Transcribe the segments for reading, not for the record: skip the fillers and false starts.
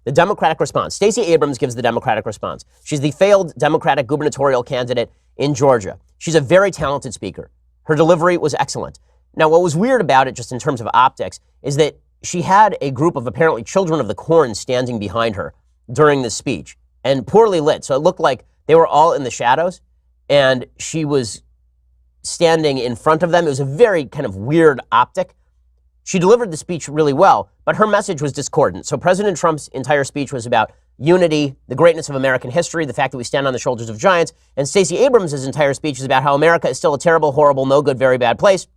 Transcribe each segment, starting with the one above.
The Democratic response. Stacey Abrams gives the Democratic response. She's the failed Democratic gubernatorial candidate in Georgia. She's a very talented speaker. Her delivery was excellent. Now, what was weird about it, just in terms of optics, is that she had a group of apparently children of the corn standing behind her during this speech, and poorly lit. So it looked like they were all in the shadows, and she was standing in front of them. It was a very kind of weird optic. She delivered the speech really well, but her message was discordant. So President Trump's entire speech was about unity, the greatness of American history, the fact that we stand on the shoulders of giants. And Stacey Abrams' entire speech is about how America is still a terrible, horrible, no good, very bad place,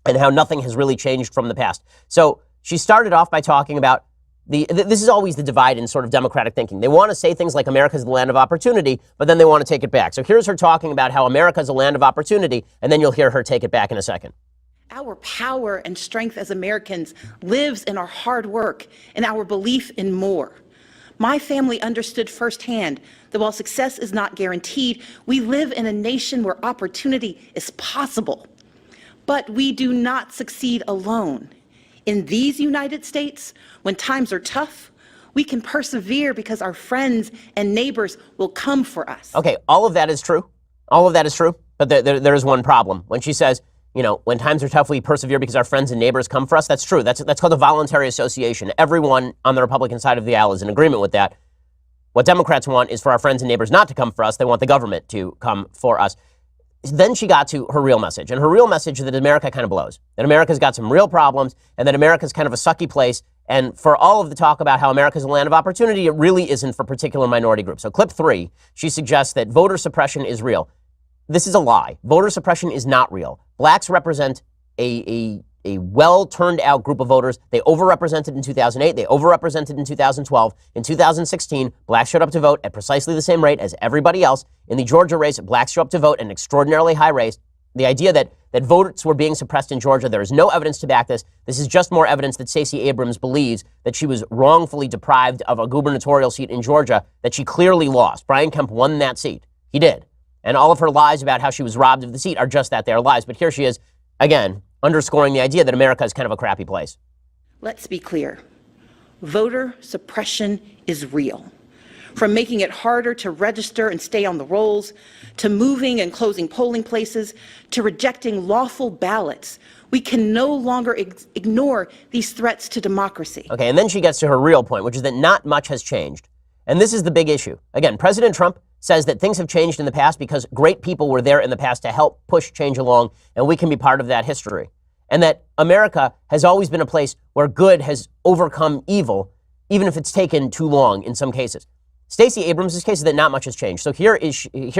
and how nothing has really changed from the past. So she started off by talking about this is always the divide in sort of Democratic thinking. They want to say things like America's the land of opportunity, but then they want to take it back. So here's her talking about how America's a land of opportunity, and then you'll hear her take it back in a second. Our power and strength as Americans lives in our hard work and our belief in more. My family understood firsthand that while success is not guaranteed, we live in a nation where opportunity is possible. But we do not succeed alone. In these United States, when times are tough, we can persevere because our friends and neighbors will come for us. Okay, all of that is true. All of that is true. But there is one problem. When she says, you know, when times are tough, we persevere because our friends and neighbors come for us. That's true. That's called a voluntary association. Everyone on the Republican side of the aisle is in agreement with that. What Democrats want is for our friends and neighbors not to come for us. They want the government to come for us. Then she got to her real message. And her real message is that America kind of blows. That America's got some real problems and that America's kind of a sucky place. And for all of the talk about how America's a land of opportunity, it really isn't for particular minority groups. So clip 3, she suggests that voter suppression is real. This is a lie. Voter suppression is not real. Blacks represent a well-turned-out group of voters. They overrepresented in 2008. They overrepresented in 2012. In 2016, blacks showed up to vote at precisely the same rate as everybody else. In the Georgia race, blacks showed up to vote at an extraordinarily high rate. The idea that votes were being suppressed in Georgia, there is no evidence to back this. This is just more evidence that Stacey Abrams believes that she was wrongfully deprived of a gubernatorial seat in Georgia that she clearly lost. Brian Kemp won that seat. He did. And all of her lies about how she was robbed of the seat are just that. They are lies. But here she is, again, underscoring the idea that America is kind of a crappy place. Let's be clear. Voter suppression is real. From making it harder to register and stay on the rolls, to moving and closing polling places, to rejecting lawful ballots, we can no longer ignore these threats to democracy. Okay, and then she gets to her real point, which is that not much has changed. And this is the big issue. Again, President Trump says that things have changed in the past because great people were there in the past to help push change along, and we can be part of that history. And that America has always been a place where good has overcome evil, even if it's taken too long in some cases. Stacey Abrams' case is that not much has changed. So here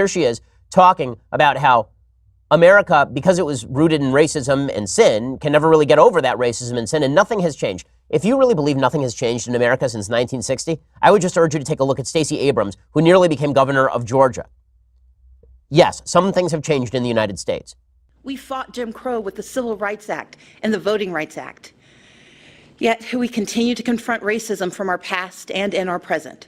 she is talking about how America, because it was rooted in racism and sin, can never really get over that racism and sin, and nothing has changed. If you really believe nothing has changed in America since 1960, I would just urge you to take a look at Stacey Abrams, who nearly became governor of Georgia. Yes, some things have changed in the United States. We fought Jim Crow with the Civil Rights Act and the Voting Rights Act. Yet we continue to confront racism from our past and in our present,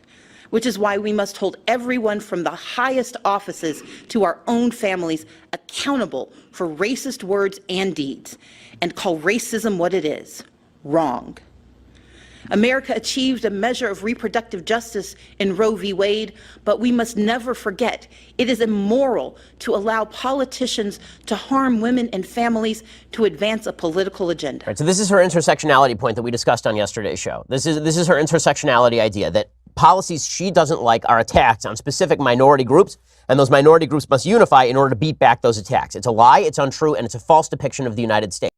which is why we must hold everyone from the highest offices to our own families accountable for racist words and deeds, and call racism what it is: wrong. America achieved a measure of reproductive justice in Roe v. Wade, but we must never forget it is immoral to allow politicians to harm women and families to advance a political agenda. Right, so this is her intersectionality point that we discussed on yesterday's show. This is her intersectionality idea, that policies she doesn't like are attacks on specific minority groups, and those minority groups must unify in order to beat back those attacks. It's a lie, it's untrue, and it's a false depiction of the United States.